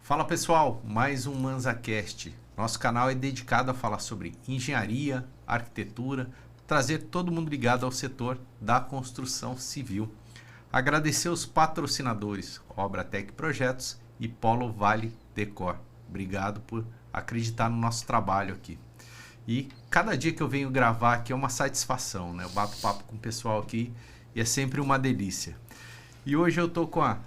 Fala pessoal, mais um ManzaCast. Nosso canal é dedicado a falar sobre engenharia, arquitetura, trazer todo mundo ligado ao setor da construção civil. Agradecer os patrocinadores, Obratec Projetos e Polo Vale Decor. Obrigado por acreditar no nosso trabalho aqui. E cada dia que eu venho gravar aqui é uma satisfação, né? Eu bato papo com o pessoal aqui e é sempre uma delícia. E hoje eu tô com a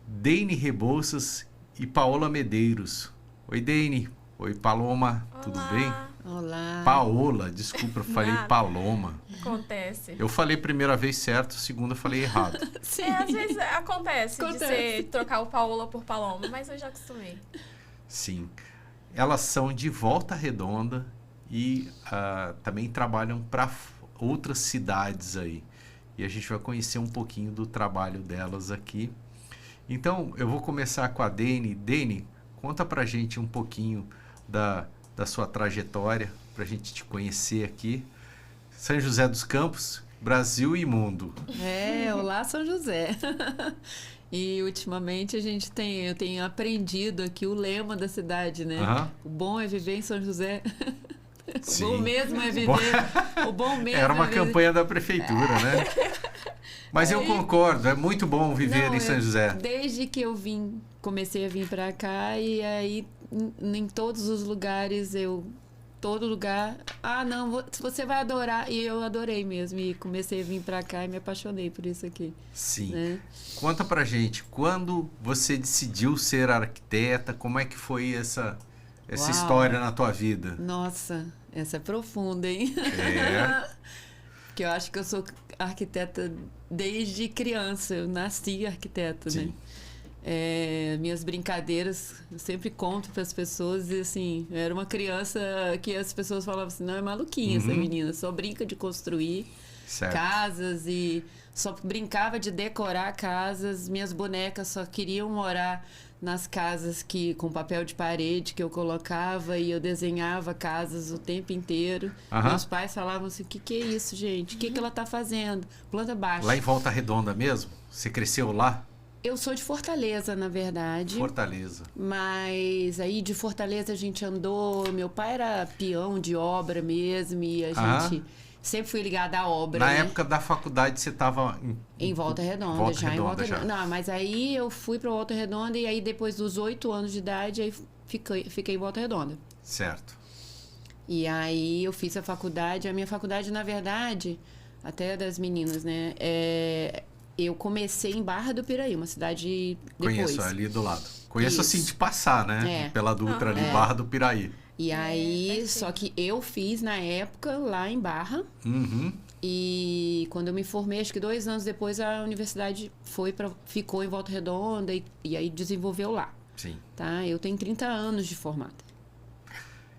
Deine Rebouças e Paola Medeiros. Oi, Deine. Oi, Paloma. Olá. Tudo bem? Olá. Paola, desculpa, eu falei Nada. Paloma. Acontece. Eu falei primeira vez certo, segunda eu falei errado. Sim. Às vezes acontece de Acontece. você trocar o Paola por Paloma, mas eu já acostumei. Sim. Elas são de Volta Redonda e também trabalham para outras cidades aí. E a gente vai conhecer um pouquinho do trabalho delas aqui. Então, eu vou começar com a Deine. Deine, conta pra gente um pouquinho da sua trajetória, pra gente te conhecer aqui. São José dos Campos, Brasil e mundo. Olá São José. E ultimamente eu tenho aprendido aqui o lema da cidade, né? Aham. O bom é viver em São José. Sim. O bom mesmo é viver. O bom mesmo Era uma é viver. campanha da prefeitura, né? Mas eu concordo, é muito bom viver Não, em São José. Desde que eu comecei a vir pra cá e aí em todos os lugares todo lugar, não, você vai adorar, e eu adorei mesmo, e comecei a vir pra cá e me apaixonei por isso aqui. Sim. Né? Conta pra gente, quando você decidiu ser arquiteta, como é que foi essa Uau. história na tua vida? Nossa, essa é profunda, hein? É. Porque eu acho que eu sou arquiteta desde criança, eu nasci arquiteta, Sim. né? Minhas brincadeiras, eu sempre conto para as pessoas e assim, eu era uma criança que as pessoas falavam assim, não, é maluquinha essa menina, só brinca de construir Certo. casas e só brincava de decorar casas, minhas bonecas só queriam morar nas casas com papel de parede que eu colocava e eu desenhava casas o tempo inteiro. Aham. Meus pais falavam assim, o que é isso, gente? O que ela tá fazendo? Planta baixa. Lá em Volta Redonda mesmo? Você cresceu lá? Eu sou de Fortaleza, na verdade. Fortaleza. Mas aí de Fortaleza a gente andou. Meu pai era peão de obra mesmo e a Aham. gente sempre fui ligada à obra. Na né? época da faculdade você estava Em Volta Redonda, Volta já em Redonda, Volta já. Redonda. Não, mas aí eu fui para Volta Redonda e aí depois dos 8 anos de idade aí fiquei em Volta Redonda. Certo. E aí eu fiz a faculdade. A minha faculdade, na verdade, até das meninas, né? Eu comecei em Barra do Piraí, uma cidade depois. Conheço ali do lado. Conheço Isso. assim de passar, né? É. Pela Dutra ali, É. Barra do Piraí. E aí, perfeito. só que eu fiz na época lá em Barra. Uhum. E quando eu me formei, acho que 2 anos depois, a universidade ficou em Volta Redonda e aí desenvolveu lá. Sim. Tá? Eu tenho 30 anos de formada.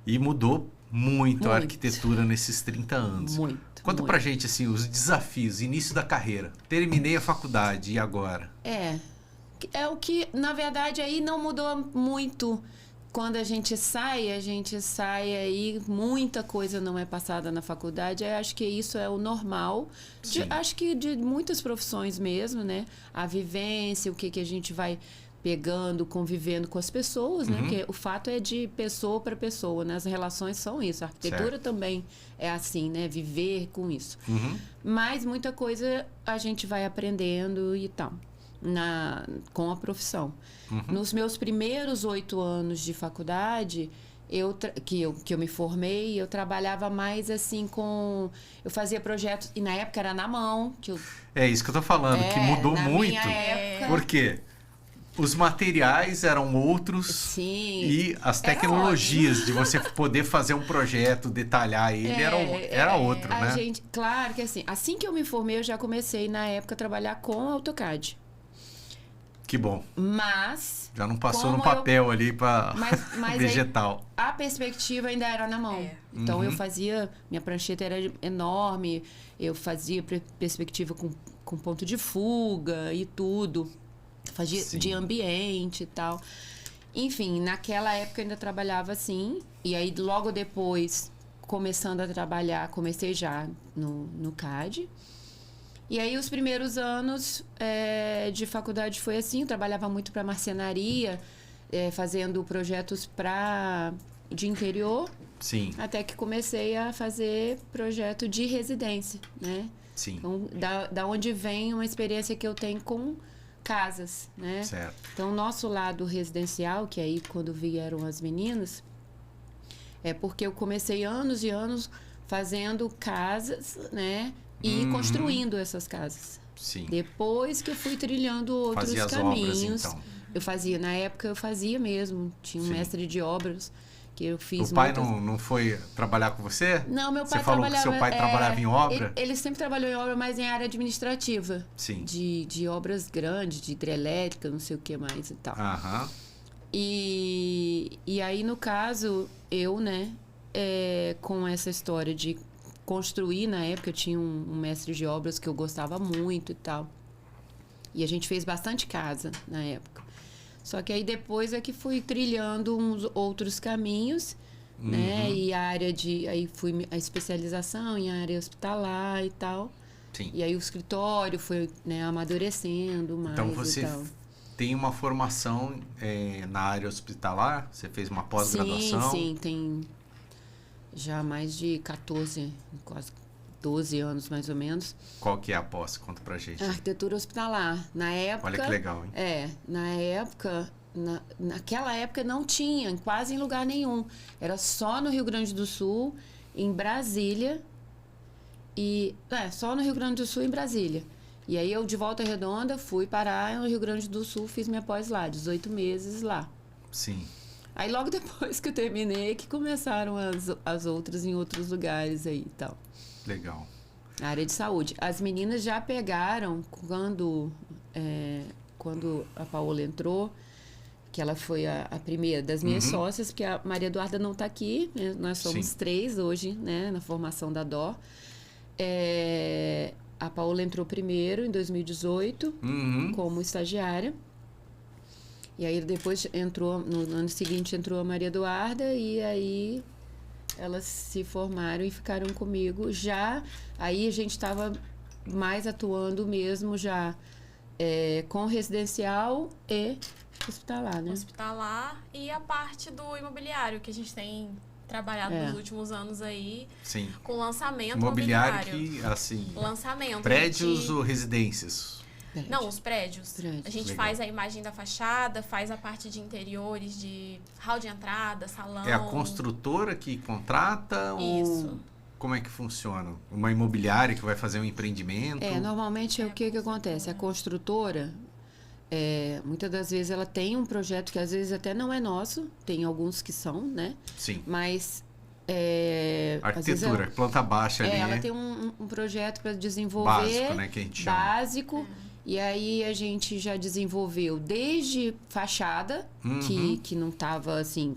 E mudou muito a Muito. arquitetura nesses 30 anos. Muito. Conta muito. pra gente, assim, os desafios, início da carreira. Terminei a faculdade, e agora? É o que, na verdade, aí não mudou muito. Quando a gente sai aí, muita coisa não é passada na faculdade. Eu acho que isso é o normal. Sim. Acho que de muitas profissões mesmo, né? A vivência, o que a gente vai pegando, convivendo com as pessoas, né? Porque o fato é de pessoa para pessoa, né? As relações são isso. A arquitetura Certo. também é assim, né? Viver com isso. Uhum. Mas muita coisa a gente vai aprendendo e tal, com a profissão. Nos meus primeiros 8 anos de faculdade, que eu me formei, eu trabalhava mais assim eu fazia projetos, e na época era na mão, que eu... É isso que eu tô falando, que mudou na muito. minha época, Por quê? Os materiais eram outros sim, e as era tecnologias de você poder fazer um projeto, detalhar ele, era outro, a né? gente, claro que assim que eu me formei, eu já comecei na época a trabalhar com AutoCAD. Que bom. Mas Já não passou como no papel ali para mas vegetal. a perspectiva ainda era na mão. Então eu fazia, minha prancheta era enorme, eu fazia perspectiva com ponto de fuga e tudo. Fazia Sim. de ambiente e tal. Enfim, naquela época eu ainda trabalhava assim. E aí logo depois, começando a trabalhar, comecei já no CAD. E aí os primeiros anos de faculdade foi assim, eu trabalhava muito para marcenaria. fazendo projetos de interior, Sim, até que comecei a fazer projeto de residência, né? sim, Então, da onde vem uma experiência que eu tenho com casas, né? certo. Então, o nosso lado residencial, que aí quando vieram as meninas, é porque eu comecei anos e anos fazendo casas, né? E construindo essas casas. Sim. Depois que eu fui trilhando outros Fazia as caminhos. obras, então. Eu fazia, na época eu fazia mesmo. Tinha um Sim. mestre de obras que eu fiz. O pai muitas... não foi trabalhar com você? Não, meu pai Você falou trabalhava... que seu pai trabalhava em obra? Ele sempre trabalhou em obra, mas em área administrativa. Sim. De obras grandes, de hidrelétrica, não sei o que mais e tal. Aham. E aí, no caso, eu, né, com essa história de construir, na época, eu tinha um mestre de obras que eu gostava muito e tal. E a gente fez bastante casa na época. Só que aí depois é que fui trilhando uns outros caminhos, né? E a área de... Aí fui a especialização em área hospitalar e tal. Sim. E aí o escritório foi, né, amadurecendo mais Então e você tal. tem uma formação na área hospitalar? Você fez uma pós-graduação? Sim, tem já mais de 14, quase 12 anos mais ou menos. Qual que é a pós? Conta pra gente. Arquitetura hospitalar. Na época... Olha que legal, hein? Na época... Naquela época não tinha quase em lugar nenhum. Era só no Rio Grande do Sul, em Brasília. Só no Rio Grande do Sul e em Brasília. E aí eu, de Volta Redonda, fui parar no Rio Grande do Sul, fiz minha pós lá, 18 meses lá. Sim. Aí logo depois que eu terminei, que começaram as outras em outros lugares aí e tal. Legal. A área de saúde. As meninas já pegaram, quando a Paola entrou, que ela foi a primeira das minhas sócias, porque a Maria Eduarda não está aqui, né? Nós somos Sim. 3 hoje, né, na formação da DOR. A Paola entrou primeiro, em 2018, como estagiária. E aí depois no ano seguinte entrou a Maria Eduarda, e aí elas se formaram e ficaram comigo. Aí a gente estava mais atuando mesmo já com residencial e hospitalar, né? Hospitalar e a parte do imobiliário, que a gente tem trabalhado nos últimos anos aí. Sim. Com lançamento Imobiliário imobiliário. que, assim... Lançamento. Prédios ou residências? Não, os prédios. Prédios. A gente Legal. faz a imagem da fachada, faz a parte de interiores, de hall de entrada, salão. É a construtora que contrata Isso. ou como é que funciona? Uma imobiliária que vai fazer um empreendimento? Normalmente o que acontece? A construtora, muitas das vezes ela tem um projeto que às vezes até não é nosso, tem alguns que são, né? Sim. Mas... Arquitetura, planta baixa ali. Ela tem um projeto para desenvolver. Básico, né? Que a gente chama. Básico. E aí a gente já desenvolveu desde fachada, que não estava assim,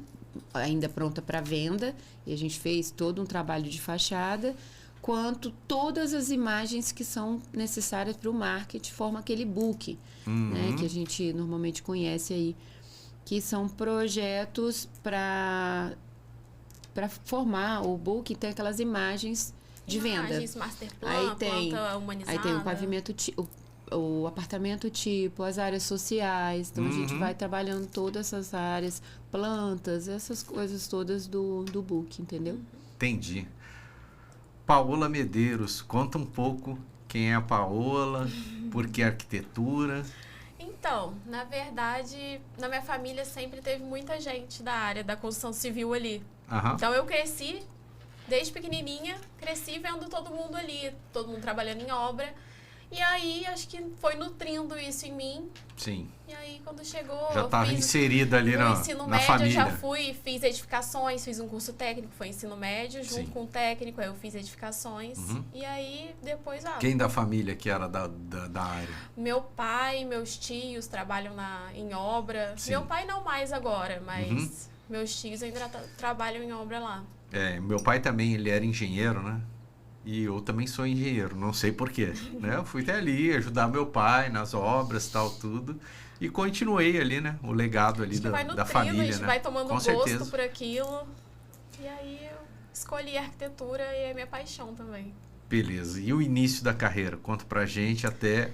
ainda pronta para venda. E a gente fez todo um trabalho de fachada, quanto todas as imagens que são necessárias para o marketing, forma aquele book, né, que a gente normalmente conhece aí. Que são projetos para formar o book, tem aquelas imagens de venda. Imagens, master plan, Aí planta humanizada. Aí tem o pavimento, o apartamento tipo, as áreas sociais. Então a gente vai trabalhando todas essas áreas, plantas, essas coisas todas do book, entendeu? Entendi. Paola Medeiros, conta um pouco quem é a Paola, por que arquitetura. Então, na verdade, na minha família sempre teve muita gente da área da construção civil ali. Então eu cresci, desde pequenininha, cresci vendo todo mundo ali, todo mundo trabalhando em obra. E aí, acho que foi nutrindo isso em mim. Sim. E aí, quando chegou... Já estava inserida ali no ensino na médio, família. eu já fiz edificações, fiz um curso técnico, foi ensino médio, junto com o técnico, aí eu fiz edificações. E aí, depois... Quem da família que era da área? Meu pai, meus tios trabalham em obra. Sim. Meu pai não mais agora, mas meus tios ainda trabalham em obra lá. Meu pai também, ele era engenheiro, né? E eu também sou engenheiro, não sei porquê, né? Eu fui até ali ajudar meu pai nas obras, tal, tudo. E continuei ali, né? O legado ali da família, a gente né? vai tomando Com gosto certeza. por aquilo. E aí eu escolhi a arquitetura e é minha paixão também. Beleza. E o início da carreira? Conta pra gente até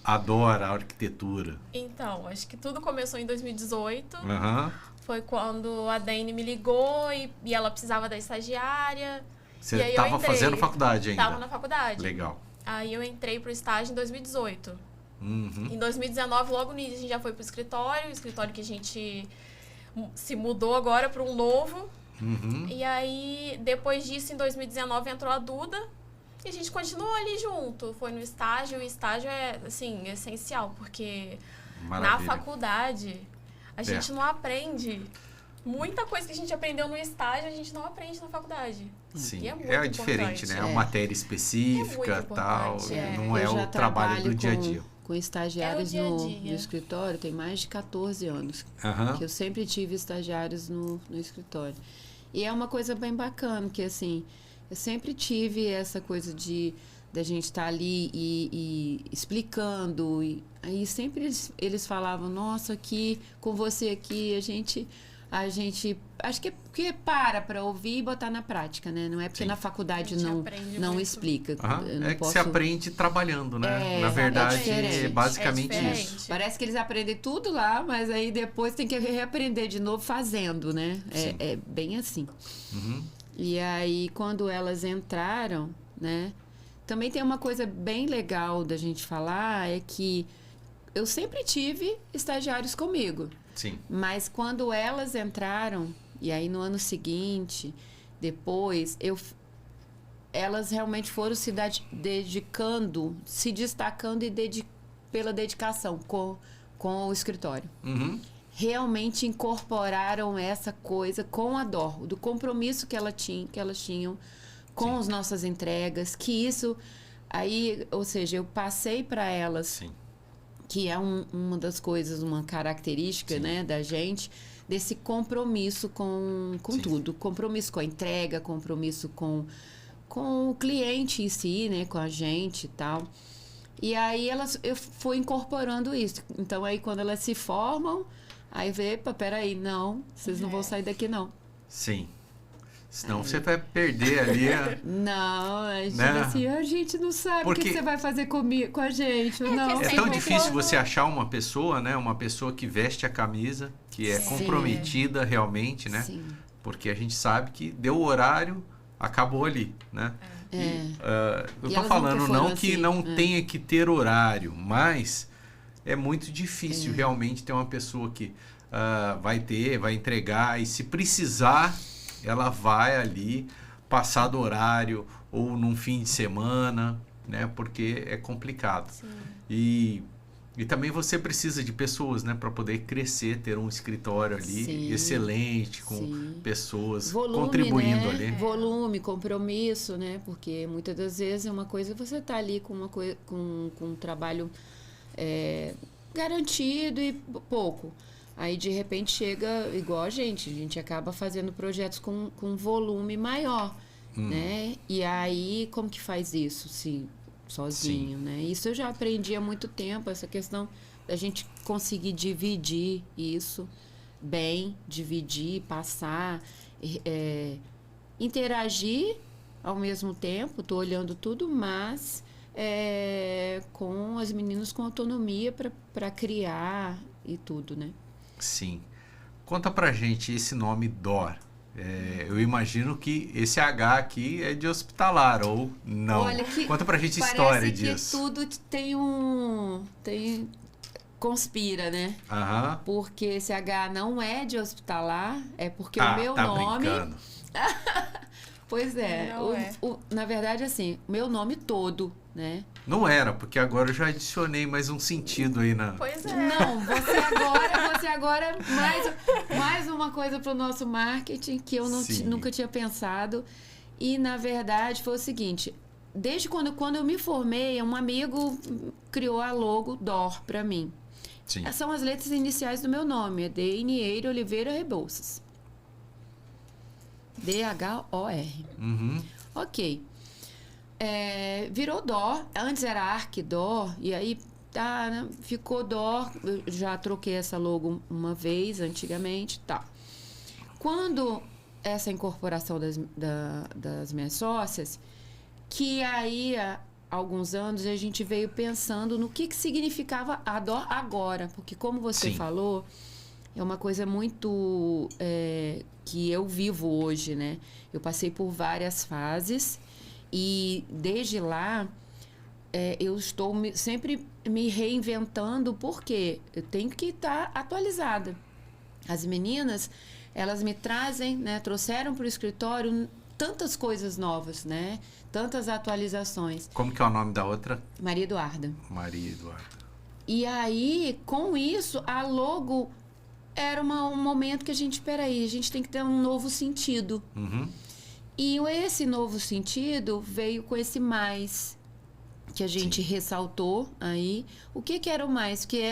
adora a arquitetura? Então, acho que tudo começou em 2018. Uhum. Foi quando a Dani me ligou e ela precisava da estagiária. Você estava fazendo faculdade ainda? Estava na faculdade. Legal. Aí eu entrei pro estágio em 2018. Uhum. Em 2019, logo no início, a gente já foi pro escritório. O escritório que a gente se mudou agora para um novo. Uhum. E aí, depois disso, em 2019, entrou a Duda. E a gente continuou ali junto. Foi no estágio. E o estágio é, assim, essencial. Porque na faculdade, a gente não aprende. Muita coisa que a gente aprendeu no estágio, a gente não aprende na faculdade. Sim, e é muito diferente, né? É uma matéria específica, tal. Não é o trabalho do dia a dia. Com estagiários no escritório, tem mais de 14 anos. Uhum. Que eu sempre tive estagiários no escritório. E é uma coisa bem bacana, que assim, eu sempre tive essa coisa da gente estar ali e explicando. E aí sempre eles falavam, nossa, aqui, com você aqui, a gente acho que é porque para ouvir e botar na prática, né? Não é porque na faculdade não explica. Não que você aprende trabalhando, né? Na verdade, é basicamente isso. Parece que eles aprendem tudo lá, mas aí depois tem que reaprender de novo fazendo, né? É bem assim. Uhum. E aí, quando elas entraram, né? Também tem uma coisa bem legal da gente falar, é que eu sempre tive estagiários comigo. Sim. Mas quando elas entraram, e aí no ano seguinte, depois, elas realmente foram se dedicando, se destacando pela dedicação com o escritório. Uhum. Realmente incorporaram essa coisa com a DOR, do compromisso que elas tinham com as nossas entregas, que isso aí, ou seja, eu passei para elas... Sim. Que é uma das coisas, uma característica, né, da gente, desse compromisso com tudo. Compromisso com a entrega, compromisso com o cliente em si, né, com a gente e tal. E aí eu fui incorporando isso. Então aí quando elas se formam, aí peraí, não, vocês não vão sair daqui não. Sim. Senão você vai perder ali Não, a gente assim, a gente não sabe o que você vai fazer com a gente. Não. É tão difícil você achar uma pessoa, né? Uma pessoa que veste a camisa, que é comprometida realmente, né? Sim. Porque a gente sabe que deu o horário, acabou ali, né? Eu tô falando não que não tenha que ter horário, mas é muito difícil realmente ter uma pessoa que vai entregar e se precisar... Ela vai ali, passar do horário ou num fim de semana, né? Porque é complicado. Sim. E também você precisa de pessoas, né? Para poder crescer, ter um escritório ali excelente, com pessoas contribuindo, né? Ali. Volume, compromisso, né? Porque muitas das vezes é uma coisa você tá ali com um trabalho garantido e pouco. Aí, de repente, chega igual a gente acaba fazendo projetos com volume maior, né? E aí, como que faz isso, sozinho, né? Isso eu já aprendi há muito tempo, essa questão da gente conseguir dividir isso bem, passar, interagir ao mesmo tempo, tô olhando tudo, mas com as meninas com autonomia para criar e tudo, né? Sim. Conta pra gente esse nome DOR. Eu imagino que esse H aqui é de hospitalar, ou não. Olha, conta pra gente a história disso. Parece que tudo conspira, né? Aham. Porque esse H não é de hospitalar, é porque o meu nome... Brincando. Pois é. Na verdade, assim, o meu nome todo, né? Não era, porque agora eu já adicionei mais um sentido aí na... Pois é. Não, você agora mais uma coisa para o nosso marketing que eu nunca tinha pensado. E, na verdade, foi o seguinte, desde quando eu me formei, um amigo criou a logo DOR para mim. Sim. Essas são as letras iniciais do meu nome, é Denieiro Oliveira Rebouças. D-H-O-R. Uhum. Ok. Virou DOR, antes era ArcDOR, e aí né, ficou DOR, eu já troquei essa logo uma vez, antigamente, tá. Quando essa incorporação das minhas sócias, que aí alguns anos, a gente veio pensando no que significava a dor agora. Porque, como você falou, é uma coisa muito que eu vivo hoje, né? Eu passei por várias fases e, desde lá, eu estou sempre me reinventando, porque eu tenho que estar atualizada. As meninas, elas me trazem, né? Trouxeram para o escritório tantas coisas novas, né? Tantas atualizações. Como que é o nome da outra? Maria Eduarda. Maria Eduarda. E aí, com isso, a logo era um momento que a gente tem que ter um novo sentido. Uhum. E esse novo sentido veio com esse mais, que a gente ressaltou aí. O que era o mais? Que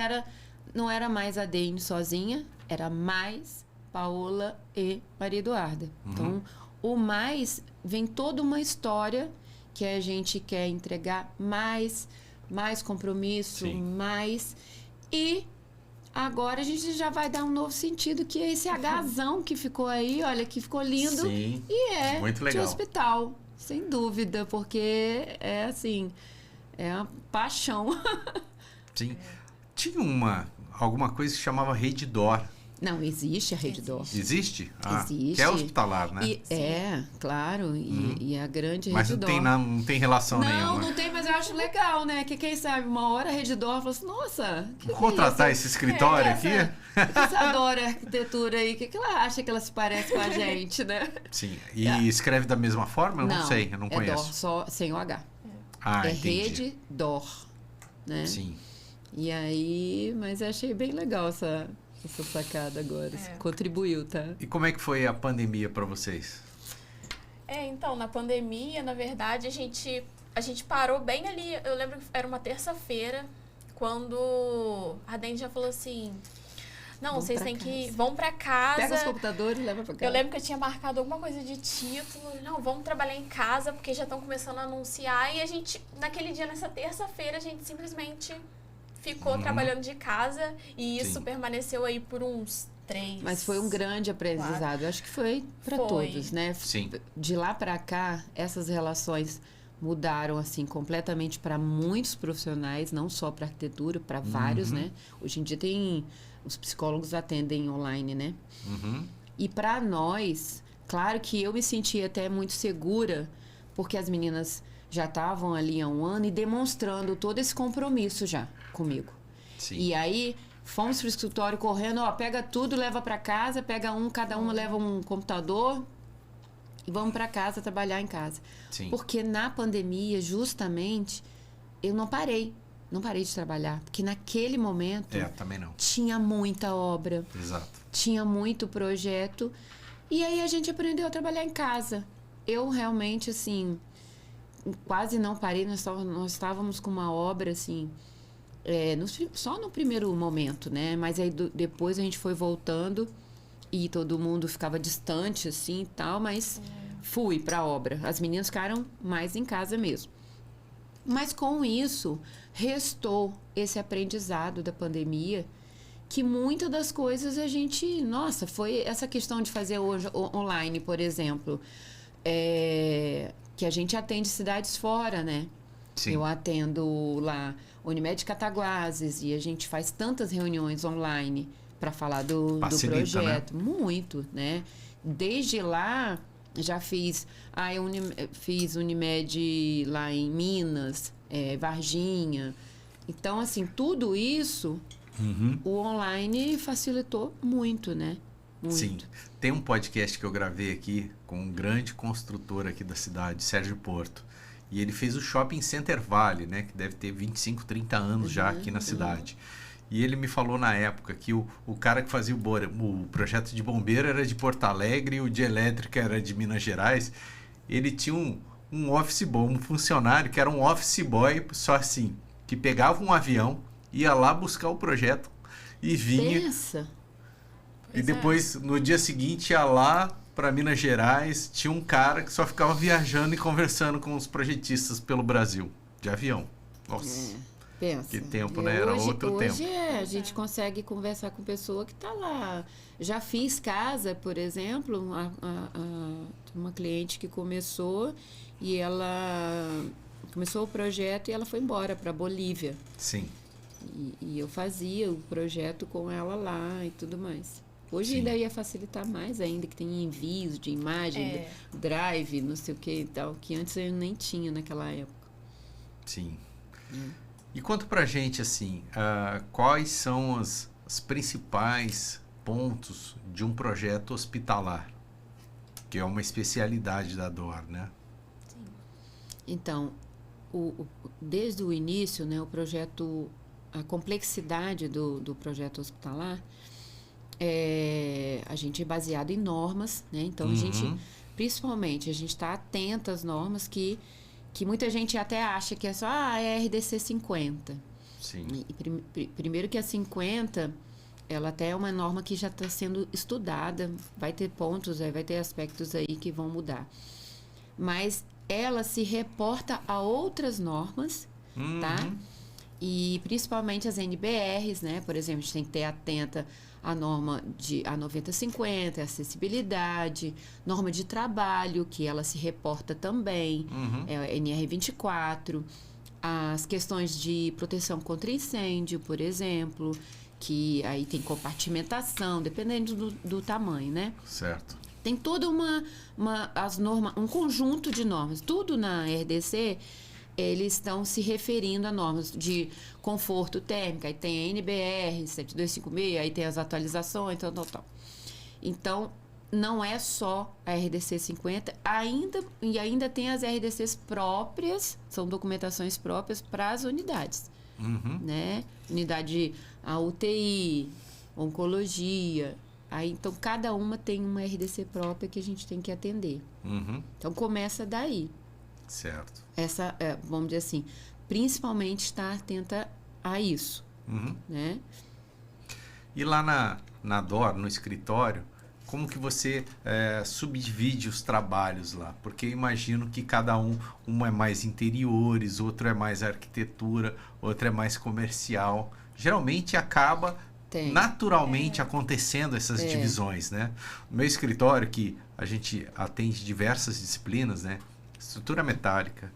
não era mais a Deine sozinha, era mais Paola e Maria Eduarda. Uhum. Então, o mais vem toda uma história que a gente quer entregar mais compromisso, mais. E agora a gente já vai dar um novo sentido, que é esse Hzão que ficou aí, olha, que ficou lindo. Sim, e muito legal. De hospital, sem dúvida, porque é assim, é uma paixão. Sim. Tinha alguma coisa que chamava Redditor. Não, existe a Redditor. Existe? Existe. Que é hospitalar, né? Claro. E a grande Redditor. Mas não tem relação nenhuma. Não tem, mas eu acho legal, né? Que quem sabe, uma hora a Redditor fala assim, nossa... Vou contratar esse escritório aqui? Você adora arquitetura aí, o que ela acha que ela se parece com a gente, né? Sim. E escreve da mesma forma? Eu não sei, eu não conheço. Dor, só sem o H. Entendi. Redditor, né? Sim. E aí, mas eu achei bem legal essa sacada agora. Contribuiu, tá? E como é que foi a pandemia para vocês? Então, na pandemia, na verdade, a gente parou bem ali. Eu lembro que era uma terça-feira, quando a Deine já falou assim... Não, vocês têm que... Vão pra casa. Pega os computadores e leva pra casa. Eu lembro que eu tinha marcado alguma coisa de título. Não, vamos trabalhar em casa, porque já estão começando a anunciar. E a gente, naquele dia, nessa terça-feira, a gente simplesmente ficou trabalhando de casa. E isso permaneceu aí por uns 3... Mas foi um grande aprendizado. Eu acho que foi para todos, né? Sim. De lá para cá, essas relações mudaram assim completamente para muitos profissionais, não só para arquitetura, para vários, né? Hoje em dia os psicólogos atendem online, né? E para nós, claro que eu me senti até muito segura, porque as meninas já estavam ali há um ano e demonstrando todo esse compromisso já comigo. Sim. E aí fomos pro escritório correndo, pega tudo, leva para casa, cada uma leva um computador e vamos para casa trabalhar em casa. Sim. Porque na pandemia, justamente, eu não parei de trabalhar, porque naquele momento também não. Tinha muita obra. Exato. Tinha muito projeto. E aí a gente aprendeu a trabalhar em casa. Eu realmente, assim, quase não parei. Nós estávamos com uma obra, assim, só no primeiro momento, né? Mas aí depois a gente foi voltando e todo mundo ficava distante, assim, e tal. Mas fui para a obra. As meninas ficaram mais em casa mesmo. Mas com isso, restou esse aprendizado da pandemia, que muitas das coisas a gente... Nossa, foi essa questão de fazer hoje online, por exemplo, que a gente atende cidades fora, né? Sim. Eu atendo lá Unimed Cataguases e a gente faz tantas reuniões online para falar do projeto. Né? Muito, né? Desde lá... Já fiz Unimed lá em Minas, Varginha. Então, assim, tudo isso, o online facilitou muito, né? Muito. Sim. Tem um podcast que eu gravei aqui com um grande construtor aqui da cidade, Sérgio Porto. E ele fez o Shopping Center Valley, né? Que deve ter 25, 30 anos já aqui na cidade. E ele me falou na época que o cara que fazia o projeto de bombeiro era de Porto Alegre e o de elétrica era de Minas Gerais. Ele tinha um office boy, um funcionário que era um office boy, só assim, que pegava um avião, ia lá buscar o projeto e vinha. Pensa. E depois, no dia seguinte, ia lá para Minas Gerais, tinha um cara que só ficava viajando e conversando com os projetistas pelo Brasil, de avião. Nossa. Pensa. Que tempo, né? Era outro tempo. Hoje a gente consegue conversar com pessoa que está lá. Já fiz casa, por exemplo, uma cliente que começou e ela Começou o projeto e ela foi embora para Bolívia. Sim. E eu fazia o projeto com ela lá e tudo mais. Hoje ainda ia facilitar mais ainda, que tem envios de imagem, drive, não sei o que e tal, que antes eu nem tinha naquela época. Sim. E conta pra gente, assim, quais são os principais pontos de um projeto hospitalar, que é uma especialidade da DOR, né? Sim. Então, desde o início, né, o projeto, a complexidade do projeto hospitalar, a gente é baseado em normas, né? Então, a gente está atento às normas que muita gente até acha que é só a RDC 50. Sim. Primeiro que a 50, ela até é uma norma que já está sendo estudada, vai ter pontos, vai ter aspectos aí que vão mudar. Mas ela se reporta a outras normas, tá? E principalmente as NBRs, né? Por exemplo, a gente tem que ter atenta a norma a 9050, acessibilidade, norma de trabalho, que ela se reporta também, NR24, as questões de proteção contra incêndio, por exemplo, que aí tem compartimentação, dependendo do tamanho, né? Certo. Tem toda as normas, um conjunto de normas. Tudo na RDC, eles estão se referindo a normas de conforto térmico, aí tem a NBR 7256, aí tem as atualizações, tal. Então, não é só a RDC 50, ainda tem as RDCs próprias, são documentações próprias para as unidades, né? Unidade, a UTI, oncologia, aí, então cada uma tem uma RDC própria que a gente tem que atender. Então, começa daí. Certo. Essa, vamos dizer assim, principalmente estar atenta a isso, né? E lá na DOR, no escritório, como que você subdivide os trabalhos lá? Porque eu imagino que cada um é mais interiores, outro é mais arquitetura, outro é mais comercial. Geralmente acaba naturalmente acontecendo essas divisões, né? No meu escritório, que a gente atende diversas disciplinas, né? Estrutura metálica,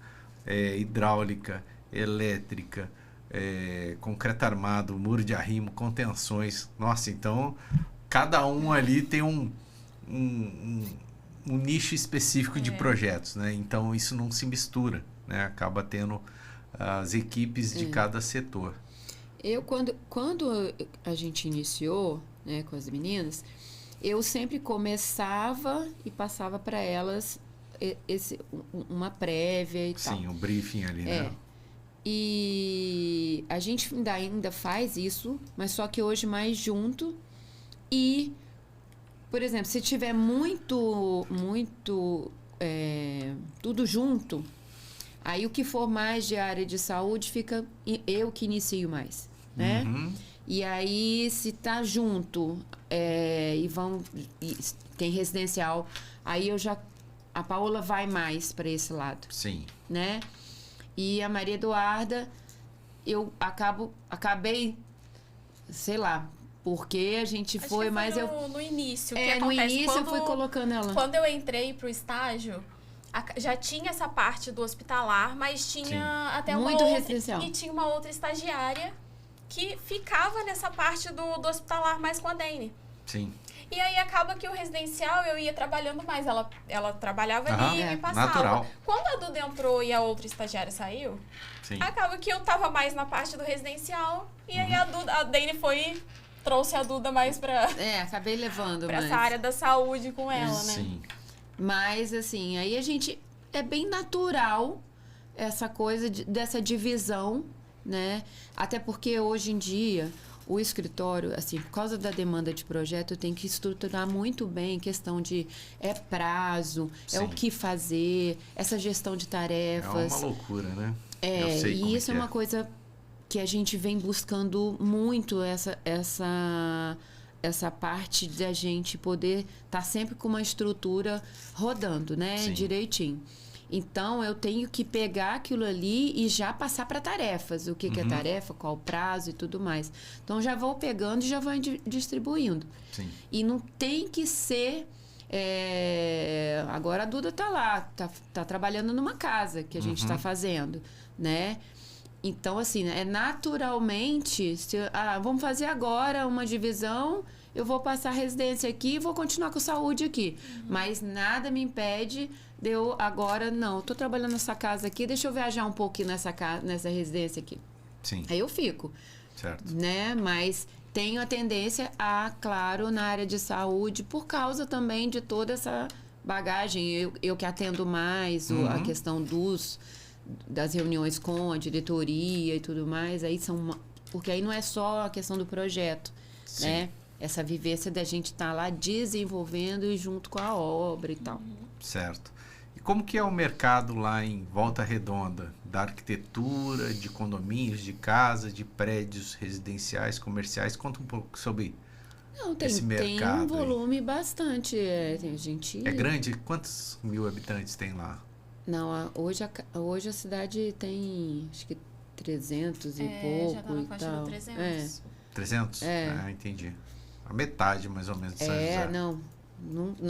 hidráulica, elétrica, concreto armado, muro de arrimo, contenções. Nossa, então cada um ali tem um nicho específico de projetos, né? Então isso não se mistura, né? Acaba tendo as equipes de cada setor. Eu, quando a gente iniciou, né, com as meninas, eu sempre começava e passava para elas uma prévia e tal. Sim, um briefing ali, né? E a gente ainda faz isso, mas só que hoje mais junto. E, por exemplo, se tiver muito tudo junto, aí o que for mais de área de saúde fica eu que inicio mais, né? E aí, se tá junto e tem residencial, aí a Paola vai mais para esse lado. Sim. Né? E a Maria Eduarda, eu acabei, sei lá, porque a gente Acho foi, que mas no início. No início eu fui colocando ela. Quando eu entrei pro estágio, já tinha essa parte do hospitalar, mas tinha até muito outra, residencial. E tinha uma outra estagiária que ficava nessa parte do hospitalar mais com a Dene. Sim. E aí acaba que o residencial eu ia trabalhando mais. Ela trabalhava ali e me passava. Natural. Quando a Duda entrou e a outra estagiária saiu, acaba que eu tava mais na parte do residencial. E aí a Dene trouxe a Duda mais pra... acabei levando pra essa área da saúde com ela, né? Sim. Mas, assim, aí a gente... É bem natural essa coisa dessa divisão, né? Até porque hoje em dia... O escritório, assim, por causa da demanda de projeto, tem que estruturar muito bem questão de prazo, o que fazer, essa gestão de tarefas. É uma loucura, né? E isso é uma coisa que a gente vem buscando muito, essa parte da gente poder estar sempre com uma estrutura rodando, né? Sim. Direitinho. Então, eu tenho que pegar aquilo ali e já passar para tarefas. O que é tarefa, qual o prazo e tudo mais. Então, já vou pegando e já vou distribuindo. Sim. E não tem que ser Agora a Duda tá lá, tá trabalhando numa casa que a gente está fazendo, né? Então, assim, naturalmente, vamos fazer agora uma divisão, eu vou passar residência aqui e vou continuar com saúde aqui. Mas nada me impede de eu agora, não, tô trabalhando nessa casa aqui, deixa eu viajar um pouquinho nessa residência aqui. Sim. Aí eu fico. Certo. Né? Mas tenho a tendência claro, na área de saúde, por causa também de toda essa bagagem. Eu que atendo mais a questão das reuniões com a diretoria e tudo mais, porque aí não é só a questão do projeto, Sim. né? Essa vivência da gente estar lá desenvolvendo e junto com a obra e tal. Certo. E como que é o mercado lá em Volta Redonda? Da arquitetura, de condomínios, de casas, de prédios residenciais, comerciais? Conta um pouco sobre esse mercado. Tem um volume bastante. Tem gente... É grande? Quantos mil habitantes tem lá? Não, hoje a cidade tem, acho que 300 e pouco já tá na e faixa tal. do 300. 300? Entendi. A metade, mais ou menos, de São José. Não,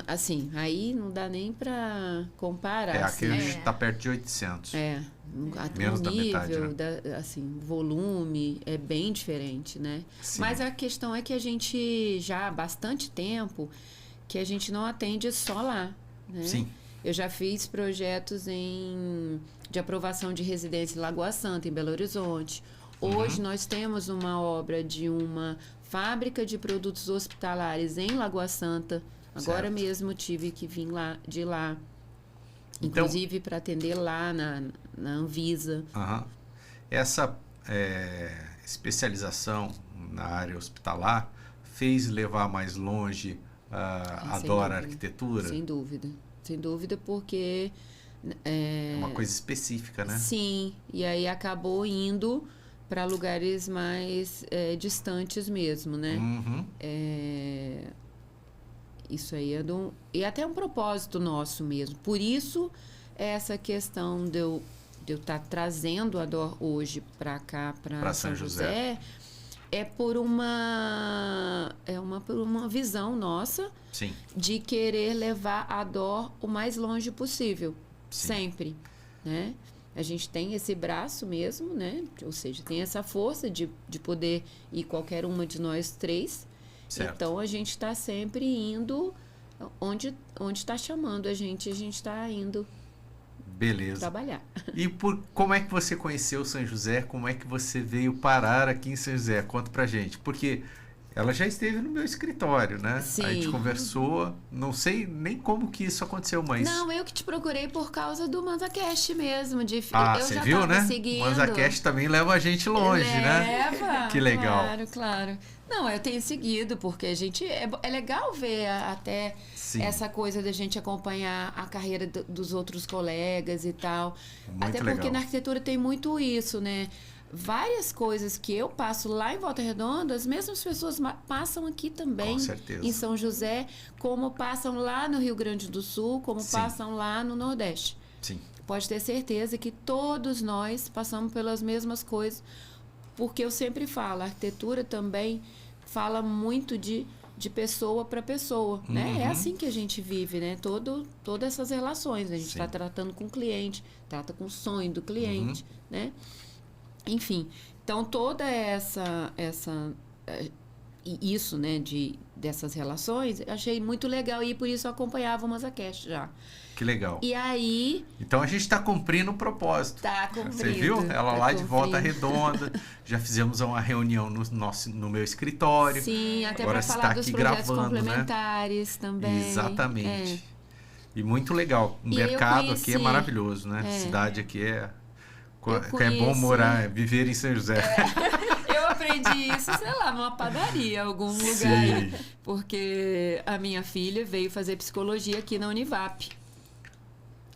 assim, aí não dá nem para comparar. Aqui está perto de 800. Menos da metade, né? Assim, o volume é bem diferente, né? Sim. Mas a questão é que a gente, já há bastante tempo, que a gente não atende só lá, né? Sim. Eu já fiz projetos de aprovação de residência em Lagoa Santa, em Belo Horizonte. Hoje nós temos uma obra de uma fábrica de produtos hospitalares em Lagoa Santa. Agora mesmo tive que vir de lá. Inclusive para atender lá na Anvisa. Essa especialização na área hospitalar fez levar mais longe a Dora Arquitetura? Sem dúvida. Sem dúvida, porque... É uma coisa específica, né? Sim, e aí acabou indo para lugares mais distantes mesmo, né? Isso aí e até um propósito nosso mesmo. Por isso, essa questão de eu estar trazendo a Dor hoje para cá, para São José, por uma visão nossa. Sim. De querer levar a Dor o mais longe possível. Sim. Sempre, né? A gente tem esse braço mesmo, né? Ou seja, tem essa força de poder ir qualquer uma de nós três. Certo. Então, a gente está sempre indo onde está chamando a gente está indo. Beleza. Trabalhar. E como é que você conheceu São José? Como é que você veio parar aqui em São José? Conta pra gente. Porque ela já esteve no meu escritório, né? Sim. A gente conversou, não sei nem como que isso aconteceu, mas... Não, eu que te procurei por causa do ManzaCast mesmo. Você viu, né? O ManzaCast também leva a gente longe, né? Que legal. Claro. Não, eu tenho seguido, porque a gente... É legal ver até essa coisa da gente acompanhar a carreira dos outros colegas e tal. Muito até legal. Porque na arquitetura tem muito isso, né? Várias coisas que eu passo lá em Volta Redonda, as mesmas pessoas passam aqui também. Com certeza. Em São José, como passam lá no Rio Grande do Sul, como passam lá no Nordeste. Sim. Pode ter certeza que todos nós passamos pelas mesmas coisas, porque eu sempre falo, a arquitetura também fala muito de pessoa para pessoa, né? É assim que a gente vive, né? Todas essas relações, a gente está tratando com o cliente, trata com o sonho do cliente, né? Enfim, então toda isso, né, dessas relações, eu achei muito legal e por isso eu acompanhava o ManzaCast já. Que legal. E aí... Então a gente está cumprindo o propósito. Tá cumprindo. Você viu? Ela lá de Volta Redonda. Já fizemos uma reunião no meu escritório. Sim, até para falar tá dos aqui projetos gravando, complementares, né? Também. Exatamente. E muito legal. O mercado aqui é maravilhoso, né? A cidade aqui é bom viver em São José. Eu aprendi isso, sei lá, numa padaria, algum lugar aí. Porque a minha filha veio fazer psicologia aqui na Univap.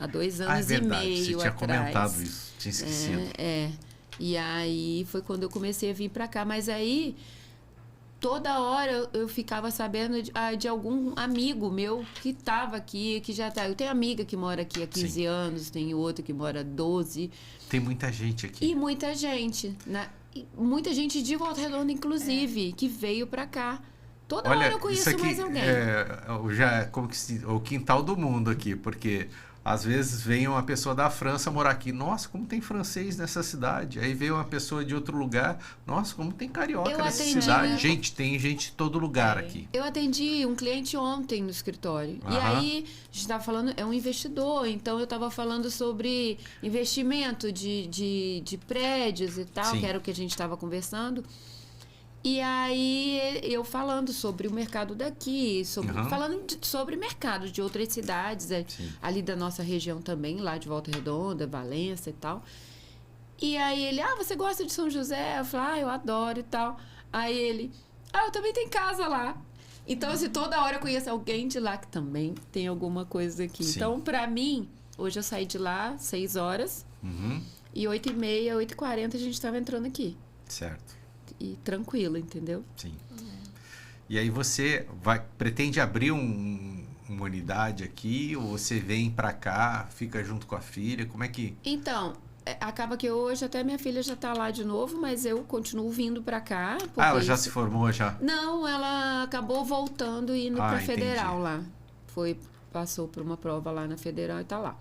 Há 2 anos e meio você tinha atrás. comentado isso, tinha esquecido. E aí foi quando eu comecei a vir pra cá. Mas aí, toda hora eu ficava sabendo de algum amigo meu que estava aqui, que já tá. Eu tenho amiga que mora aqui há 15 anos, tem outra que mora há 12. Tem muita gente aqui. E muita gente, né? Muita gente de Volta Redonda, inclusive, que veio pra cá, Toda hora eu conheço mais alguém. O quintal do mundo aqui, porque às vezes vem uma pessoa da França morar aqui. Nossa, como tem francês nessa cidade. Aí vem uma pessoa de outro lugar. Nossa, como tem carioca nessa cidade. Gente, tem gente de todo lugar aqui. Eu atendi um cliente ontem no escritório. E aí, a gente estava falando, é um investidor. Então, eu estava falando sobre investimento de prédios e tal, que era o que a gente estava conversando. E aí, eu falando sobre o mercado daqui, falando sobre mercado de outras cidades, ali da nossa região também, lá de Volta Redonda, Valença e tal. E aí ele, você gosta de São José? Eu falei, eu adoro e tal. Aí ele, eu também tenho casa lá. Então, assim, toda hora eu conheço alguém de lá que também tem alguma coisa aqui. Sim. Então, pra mim, hoje eu saí de lá 6 horas e 8h30, 8h40 a gente estava entrando aqui. Certo. E tranquilo, entendeu? Sim. E aí você pretende abrir uma unidade aqui, ou você vem pra cá, fica junto com a filha, como é que... Então, acaba que hoje até minha filha já tá lá de novo, mas eu continuo vindo pra cá. Ela já se formou já? Não, ela acabou voltando e indo pra Federal lá. Passou por uma prova lá na Federal e tá lá.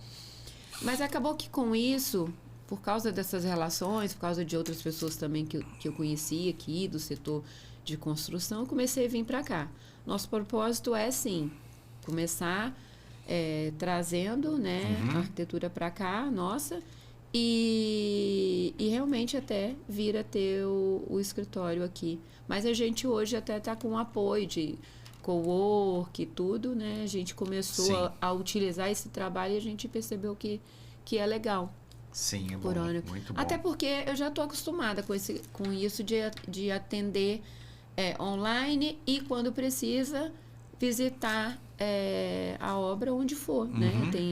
Mas acabou que com isso... Por causa dessas relações, por causa de outras pessoas também que eu conheci aqui, do setor de construção, eu comecei a vir para cá. Nosso propósito é, sim, começar trazendo, né, a arquitetura para cá, nossa, e realmente até vir a ter o escritório aqui. Mas a gente hoje até está com apoio de cowork e tudo, né? A gente começou a utilizar esse trabalho e a gente percebeu que é legal. Sim, é bom, muito bom. Até porque eu já estou acostumada com isso de atender online e, quando precisa, visitar a obra onde for, né?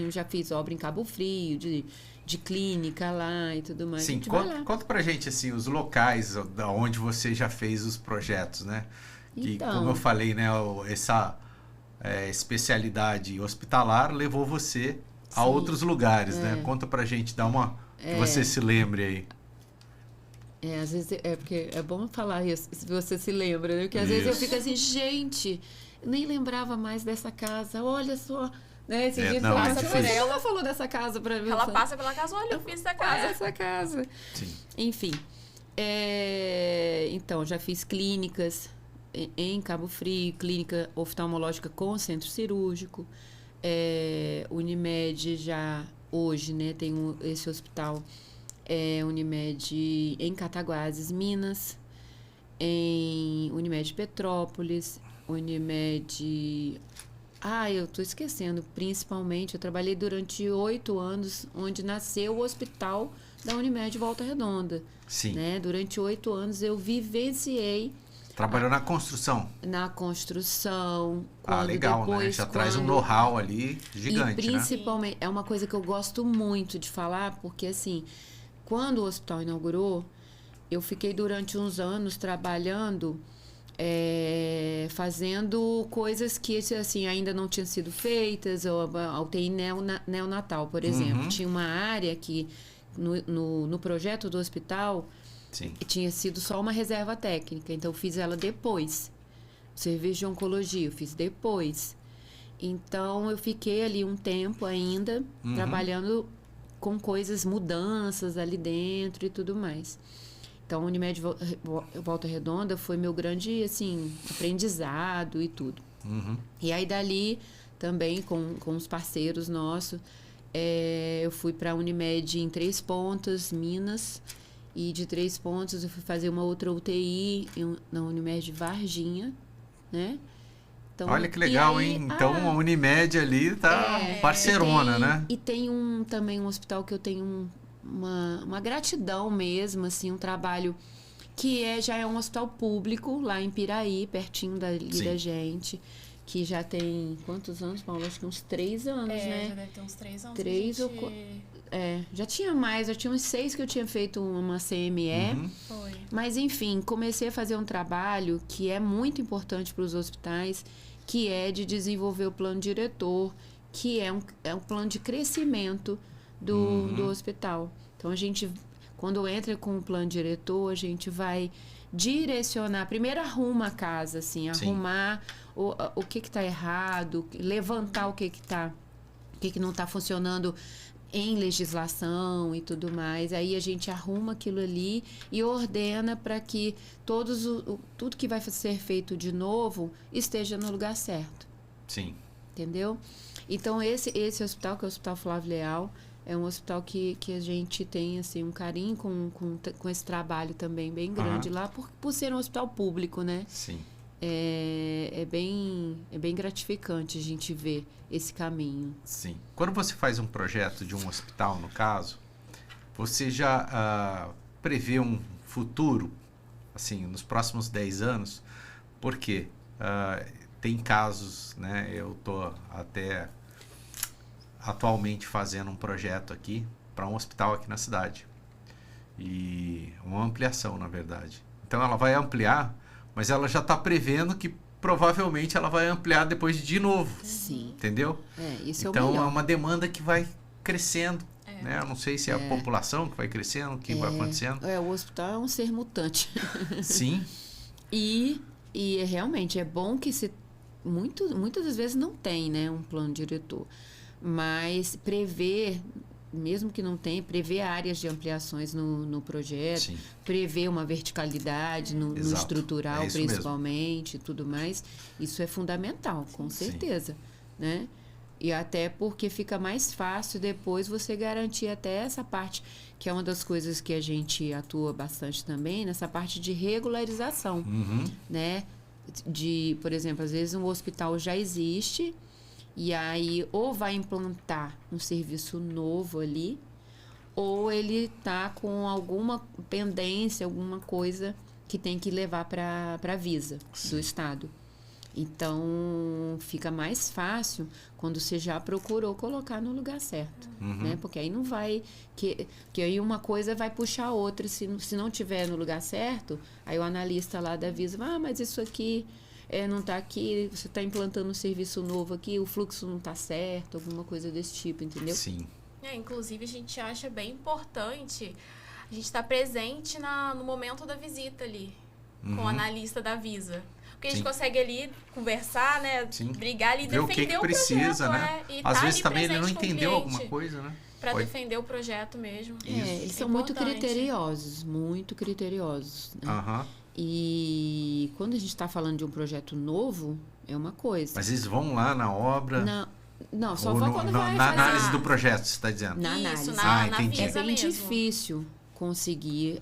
Já fiz obra em Cabo Frio, de clínica lá e tudo mais. Sim, conta pra gente, assim, os locais onde você já fez os projetos, né? Que, como eu falei, né, essa especialidade hospitalar levou você a outros lugares, né? Conta pra gente, dá que você se lembre aí. Às vezes porque é bom falar isso, se você se lembra, né? Porque às vezes eu fico assim, gente, eu nem lembrava mais dessa casa, olha só, né? Esse dia passa por ela falou dessa casa pra mim. Ela passa pela casa, olha, eu fiz essa casa. Essa casa. Sim. Enfim, então, já fiz clínicas em Cabo Frio, clínica oftalmológica com centro cirúrgico. Unimed já hoje, né, tem esse hospital Unimed em Cataguases, Minas, em Unimed Petrópolis, Unimed... eu tô esquecendo, principalmente, eu trabalhei durante 8 anos, onde nasceu o hospital da Unimed Volta Redonda. Sim. Né? Durante 8 anos eu vivenciei... Trabalhou na construção? Na construção. Legal, né? Já traz um know-how ali gigante, e principalmente, né? É uma coisa que eu gosto muito de falar, porque assim, quando o hospital inaugurou, eu fiquei durante uns anos trabalhando, fazendo coisas que assim, ainda não tinham sido feitas, ou a UTI neonatal, por exemplo. Tinha uma área que, no projeto do hospital... Sim. Tinha sido só uma reserva técnica, então eu fiz ela depois. O serviço de oncologia eu fiz depois. Então eu fiquei ali um tempo ainda trabalhando com coisas, mudanças ali dentro e tudo mais. Então a Unimed Volta Redonda foi meu grande assim, aprendizado e tudo. E aí dali também com os parceiros nossos, eu fui para a Unimed em Três Pontas, Minas. E de Três Pontos eu fui fazer uma outra UTI na Unimed Varginha, né? Então, olha que legal, aí, hein? Então a Unimed ali tá parceirona, né? E tem também um hospital que eu tenho uma gratidão mesmo, assim, um trabalho que já é um hospital público lá em Piraí, pertinho da gente. Que já tem quantos anos, Paulo? Acho que uns 3 anos, né? Já deve ter uns 3 anos. 3 ou 4. Já tinha mais, já tinha uns 6 que eu tinha feito uma CME. Foi. Mas, enfim, comecei a fazer um trabalho que é muito importante para os hospitais, que é de desenvolver o plano diretor, que é um plano de crescimento do hospital. Então, a gente, quando entra com o plano diretor, a gente vai direcionar. Primeiro arruma a casa, assim, arrumar o que está errado, levantar o que não está funcionando em legislação e tudo mais. Aí a gente arruma aquilo ali e ordena para que tudo que vai ser feito de novo esteja no lugar certo. Sim. Entendeu? Então, esse hospital, que é o Hospital Flávio Leal, é um hospital que a gente tem assim, um carinho com esse trabalho também bem grande lá, por ser um hospital público, né? Sim. É bem gratificante a gente ver esse caminho. Sim. Quando você faz um projeto de um hospital, no caso, você já prevê um futuro, assim, nos próximos 10 anos? Porque tem casos, né? Eu estou até atualmente fazendo um projeto aqui para um hospital aqui na cidade. E uma ampliação, na verdade. Então, ela vai ampliar, mas ela já está prevendo que provavelmente ela vai ampliar depois de novo. Sim. Entendeu? Isso então, é o melhor. É uma demanda que vai crescendo. Né? Eu não sei se é a população que vai crescendo, o que vai acontecendo. O hospital é um ser mutante. Sim. E realmente é bom que muitas das vezes não tem, né, um plano diretor. Mas prever, mesmo que não tenha, prever áreas de ampliações no projeto, Sim. prever uma verticalidade no estrutural, principalmente, e tudo mais, isso é fundamental, com certeza, né? E até porque fica mais fácil depois você garantir até essa parte, que é uma das coisas que a gente atua bastante também, nessa parte de regularização, né? Por exemplo, às vezes um hospital já existe, e aí ou vai implantar um serviço novo ali, ou ele está com alguma pendência, alguma coisa que tem que levar para a Visa do Estado. Então, fica mais fácil quando você já procurou colocar no lugar certo, né? Porque aí não vai... Que aí uma coisa vai puxar a outra. Se não tiver no lugar certo, aí o analista lá da Visa vai, mas isso aqui não está aqui, você está implantando um serviço novo aqui, o fluxo não está certo, alguma coisa desse tipo, entendeu? Sim. Inclusive, a gente acha bem importante a gente estar presente no momento da visita ali, com o analista da Visa. Porque a gente consegue ali conversar, né? Sim. Brigar ali e ver defender o que precisa, projeto, né? E às tá vezes também ele não entendeu entendeu alguma coisa, né? Para defender o projeto mesmo. Eles são muito criteriosos, né? E quando a gente está falando de um projeto novo, é uma coisa. Mas eles vão lá na obra... Não, só vão quando vai na fazer. análise do projeto, você está dizendo? Na análise. Entendi. É bem difícil conseguir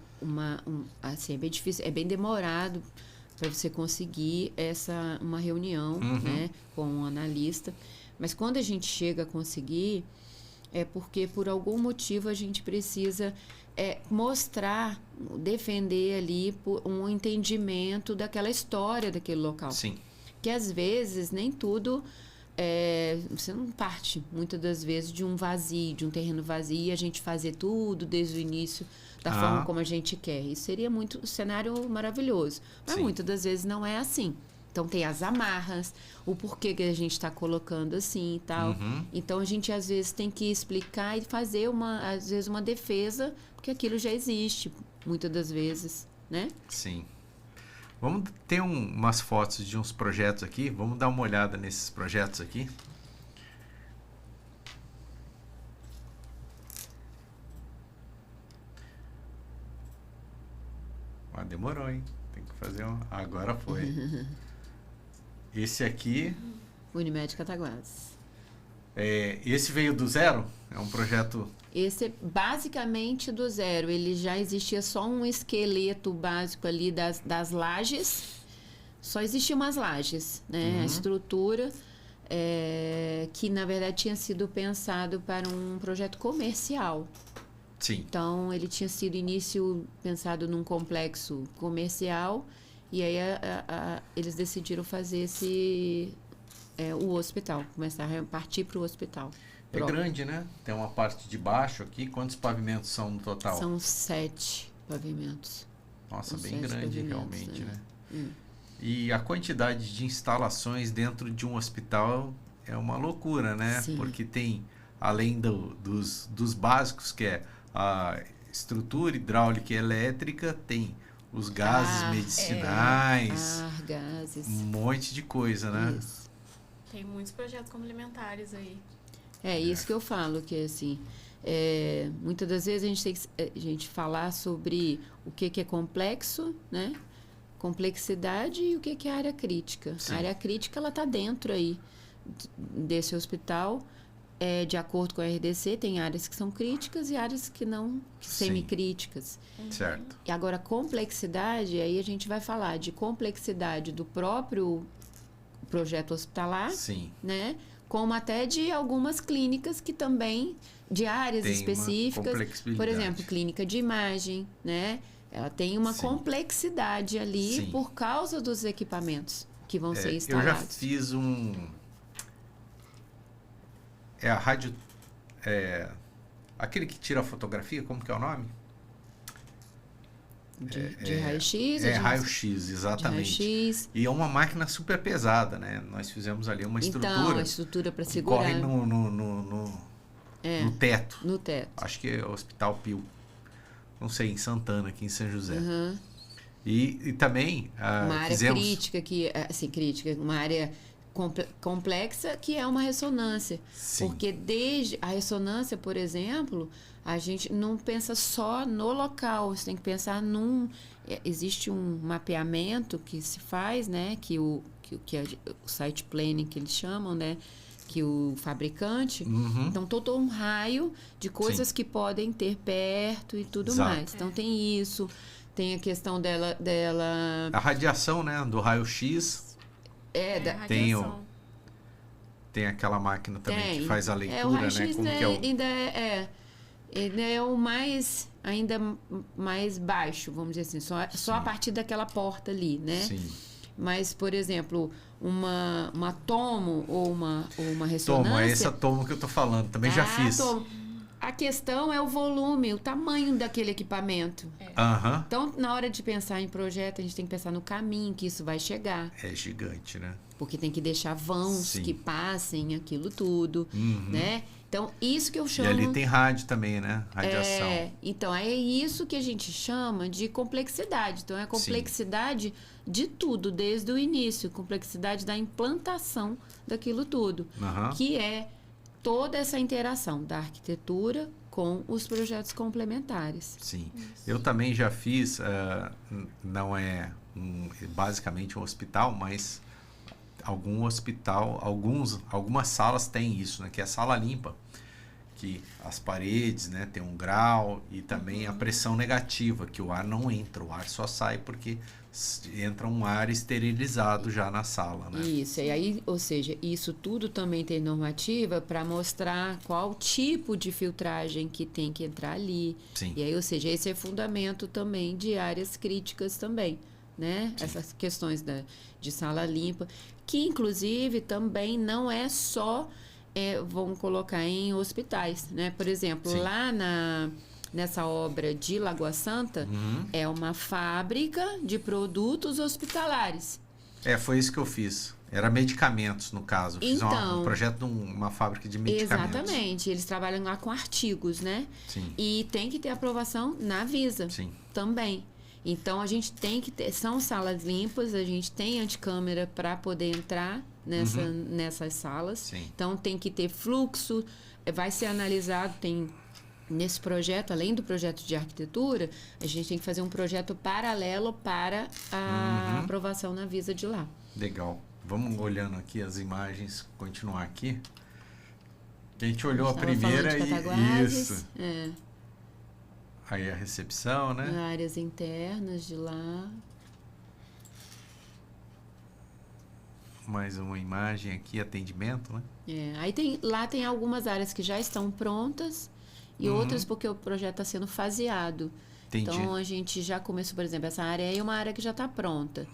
assim, é bem difícil, é bem demorado para você conseguir uma reunião, né, com um analista. Mas quando a gente chega a conseguir, é porque por algum motivo a gente precisa mostrar, defender ali um entendimento daquela história daquele local. Sim. Que às vezes nem tudo... você não parte muitas das vezes de um terreno vazio, e a gente fazer tudo desde o início da forma como a gente quer. Isso seria um cenário maravilhoso. Mas muitas das vezes não é assim. Então tem as amarras, o porquê que a gente está colocando assim e tal. Então a gente às vezes tem que explicar e fazer às vezes uma defesa, porque aquilo já existe, muitas das vezes, né? Sim. Vamos ter umas fotos de uns projetos aqui. Vamos dar uma olhada nesses projetos aqui. Demorou, hein? Tem que fazer Agora foi. Esse aqui... Unimed Cataguases. Esse veio do zero? É um projeto... Esse é basicamente do zero. Ele já existia só um esqueleto básico ali das lajes. Só existiam umas lajes, né? A estrutura que, na verdade, tinha sido pensado para um projeto comercial. Sim. Então, ele tinha sido pensado num complexo comercial. E aí, eles decidiram fazer o hospital. Começar a partir para o hospital. É grande, né? Tem uma parte de baixo aqui. Quantos pavimentos são no total? São 7 pavimentos. Nossa, bem grande realmente, né? E a quantidade de instalações dentro de um hospital é uma loucura, né? Sim. Porque tem, além dos básicos, que é a estrutura hidráulica e elétrica, tem os gases medicinais. Gases. Um monte de coisa, né? Isso. Tem muitos projetos complementares aí. É isso que eu falo, que assim, muitas das vezes a gente tem que falar sobre o que é complexo, né? Complexidade e o que é área crítica. Sim. A área crítica, ela está dentro aí desse hospital. De acordo com a RDC, tem áreas que são críticas e áreas que não, semicríticas. Certo. E agora, complexidade, aí a gente vai falar de complexidade do próprio projeto hospitalar, Sim. né? Como até de algumas clínicas que também, de áreas específicas. Por exemplo, clínica de imagem, né? Ela tem uma complexidade ali por causa dos equipamentos que vão ser instalados. Eu já fiz a rádio... aquele que tira a fotografia, como que é o nome? De raio-x? Raio-x, exatamente. Raio-x. E é uma máquina super pesada, né? Nós fizemos ali uma estrutura. Então, uma estrutura para segurar. Corre no teto. No teto. Acho que é o Hospital Pio. Não sei, em Santana, aqui em São José. Uhum. E também uma área crítica, uma área complexa, que é uma ressonância. Sim. Porque desde a ressonância, por exemplo, a gente não pensa só no local, você tem que pensar existe um mapeamento que se faz, né? Que o site planning que eles chamam, né? Que o fabricante. Uhum. Então, todo um raio de coisas que podem ter perto e tudo mais. Então, tem isso. Tem a questão dela... A radiação, né? Do raio-x. Tem aquela máquina também que faz a leitura, o raio-x, né? Como ainda é o mais... Ainda mais baixo, vamos dizer assim. Só a partir daquela porta ali, né? Sim. Mas, por exemplo, uma tomo ou uma ressonância... Tomo, é essa tomo que eu tô falando. Também já fiz. Tomo. A questão é o volume, o tamanho daquele equipamento. Uhum. Então, na hora de pensar em projeto, a gente tem que pensar no caminho que isso vai chegar. É gigante, né? Porque tem que deixar vãos que passem aquilo tudo, né? Então, isso que eu chamo... E ali tem rádio também, né? Radiação. Então, é isso que a gente chama de complexidade. Então, é a complexidade de tudo, desde o início. Complexidade da implantação daquilo tudo. Que é toda essa interação da arquitetura com os projetos complementares. Sim. Eu também já fiz, não é basicamente um hospital, mas algumas salas têm isso, né? Que é a sala limpa, que as paredes, né, tem um grau, e também a pressão negativa, que o ar não entra, o ar só sai porque entra um ar esterilizado já na sala, né? Isso, e aí, ou seja, isso tudo também tem normativa para mostrar qual tipo de filtragem que tem que entrar ali. Sim. E aí, ou seja, esse é fundamento também de áreas críticas também, né? Sim. Essas questões de sala limpa, que inclusive também não é só, vamos colocar em hospitais, né? Por exemplo, lá nessa obra de Lagoa Santa, é uma fábrica de produtos hospitalares. Foi isso que eu fiz. Era medicamentos, no caso. Fiz um projeto de uma fábrica de medicamentos. Exatamente. Eles trabalham lá com artigos, né? Sim. E tem que ter aprovação na Anvisa. Sim. Também. Então, a gente tem que ter... São salas limpas, a gente tem anticâmara para poder entrar nessas salas. Sim. Então, tem que ter fluxo, vai ser analisado, nesse projeto, além do projeto de arquitetura, a gente tem que fazer um projeto paralelo para a aprovação na Anvisa de lá. Legal. Vamos olhando aqui as imagens, continuar aqui. A gente olhou a primeira isso. Aí a recepção, né? Áreas internas de lá. Mais uma imagem aqui, atendimento, né? Aí lá tem algumas áreas que já estão prontas e outras porque o projeto está sendo faseado. Entendi. Então, a gente já começou, por exemplo, essa área aí é uma área que já está pronta.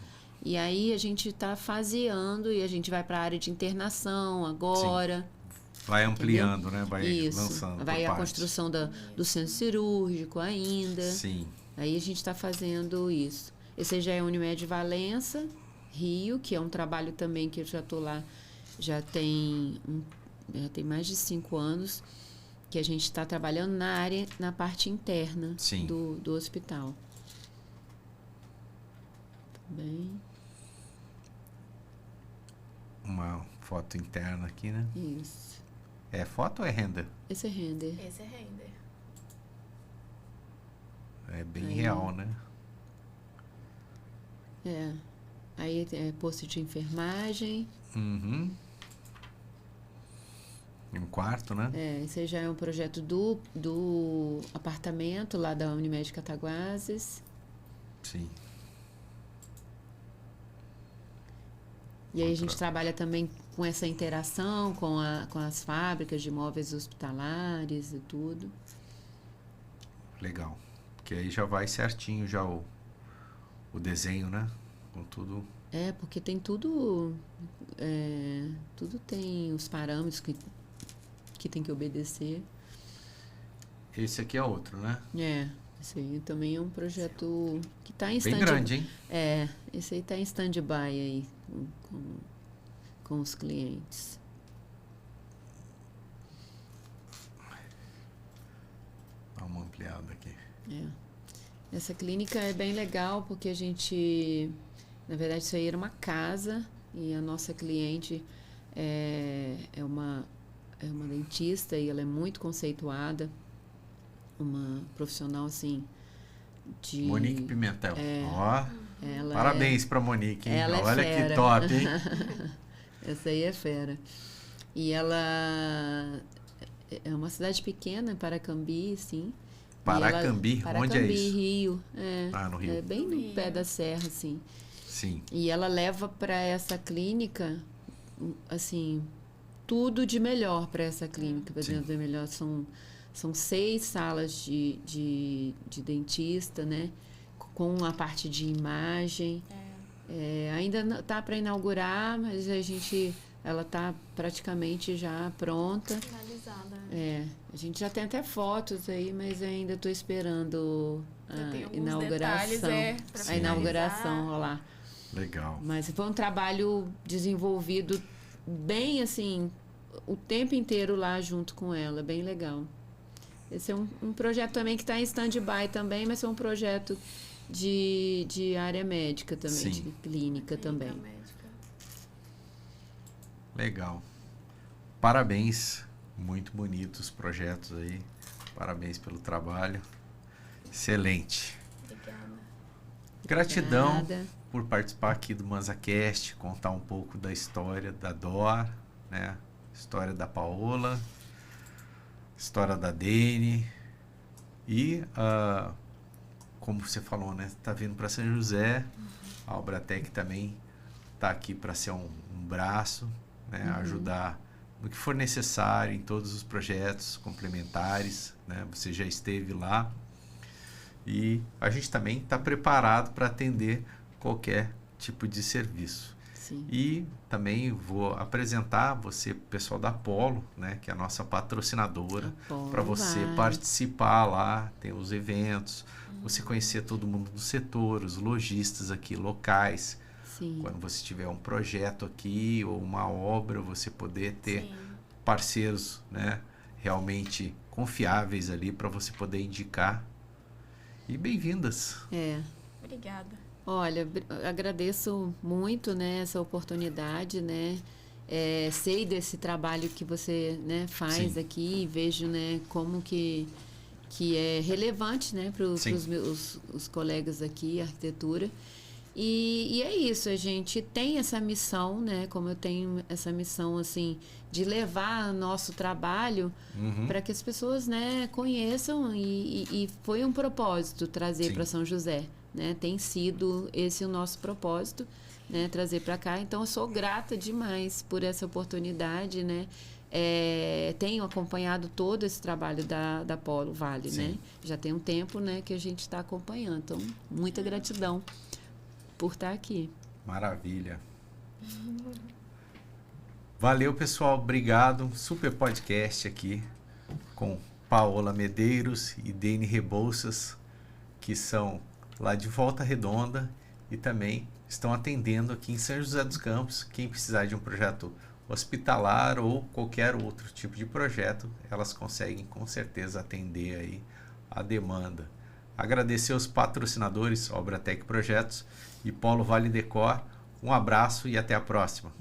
E aí, a gente está faseando e a gente vai para a área de internação agora. Sim. Vai ampliando, né? Vai Isso. lançando. Vai a construção do centro cirúrgico ainda. Sim. Aí, a gente está fazendo isso. Esse já é a Unimed Valença, Rio, que é um trabalho também que eu já estou lá, já tem mais de 5 anos, que a gente está trabalhando na parte interna do hospital. Bem... Uma foto interna aqui, né? Isso. É foto ou é render? Esse é render. Esse é render. É bem real, né? É. Aí é posto de enfermagem. Uhum. Um quarto, né? É, esse já é um projeto do apartamento lá da Unimed Cataguases. Sim. E aí a gente trabalha também com essa interação com as fábricas de móveis hospitalares e tudo. Legal. Porque aí já vai certinho já o desenho, né? Com tudo. É, porque tem tudo... tudo tem os parâmetros que tem que obedecer. Esse aqui é outro, né? É, esse aí também é um projeto que está em stand-by. Bem grande, hein? É, esse aí está em stand-by aí com os clientes. Dá uma ampliada aqui. É. Essa clínica é bem legal porque a gente... Na verdade, isso aí era uma casa e a nossa cliente é uma dentista e ela é muito conceituada. Uma profissional, assim, de... Monique Pimentel. Ó, ela parabéns pra Monique, hein? Ela olha é fera. que top, hein? Essa aí é fera. E ela é uma cidade pequena, Paracambi, sim. Paracambi? Onde é isso? Rio. No Rio. É bem no pé da serra, assim. Sim. E ela leva para essa clínica, assim, tudo de melhor para essa clínica. Para dentro do melhor são 6 salas de dentista, né? Com a parte de imagem. Ainda está para inaugurar, mas ela está praticamente já pronta. Finalizada. A gente já tem até fotos aí, mas ainda estou esperando a inauguração. Detalhes, a inauguração rolar. Legal. Mas foi um trabalho desenvolvido bem assim, o tempo inteiro lá junto com ela, bem legal. Esse é um projeto também que está em stand-by também, mas é um projeto de área médica também, de clínica também. Médica. Legal. Parabéns. Muito bonitos os projetos aí. Parabéns pelo trabalho. Excelente. Obrigada. Gratidão Obrigada. por participar aqui do ManzaCast, contar um pouco da história da Dor, né? História da Paola, história da Dene e, como você falou, né? Tá vindo para São José, a Obratec também tá aqui para ser um braço, né? Ajudar no que for necessário em todos os projetos complementares, né? Você já esteve lá e a gente também está preparado para atender qualquer tipo de serviço. Sim. E também vou apresentar você, pessoal da Apollo, né, que é a nossa patrocinadora, para você participar lá, tem os eventos, você conhecer todo mundo do setor, os lojistas aqui locais. Sim. Quando você tiver um projeto aqui ou uma obra, você poder ter parceiros, né, realmente confiáveis ali para você poder indicar. E bem-vindas. Obrigada. Olha, agradeço muito, né, essa oportunidade, né? Sei desse trabalho que você, né, faz aqui, vejo, né, como que é relevante, né, para os meus colegas aqui, arquitetura. E é isso, a gente tem essa missão, né? Como eu tenho essa missão, assim, de levar nosso trabalho para que as pessoas, né, conheçam e foi um propósito trazer para São José, né? Tem sido esse o nosso propósito, né? Trazer para cá. Então, eu sou grata demais por essa oportunidade, né? Tenho acompanhado todo esse trabalho da Polo Vale, né? Já tem um tempo, né, que a gente está acompanhando. Então, muita gratidão por estar aqui. Maravilha. Valeu, pessoal. Obrigado. Super podcast aqui com Paola Medeiros e Dene Rebouças, que são lá de Volta Redonda e também estão atendendo aqui em São José dos Campos. Quem precisar de um projeto hospitalar ou qualquer outro tipo de projeto, elas conseguem com certeza atender aí a demanda. Agradecer aos patrocinadores Obratec Projetos e Polo Vale Decor. Um abraço e até a próxima.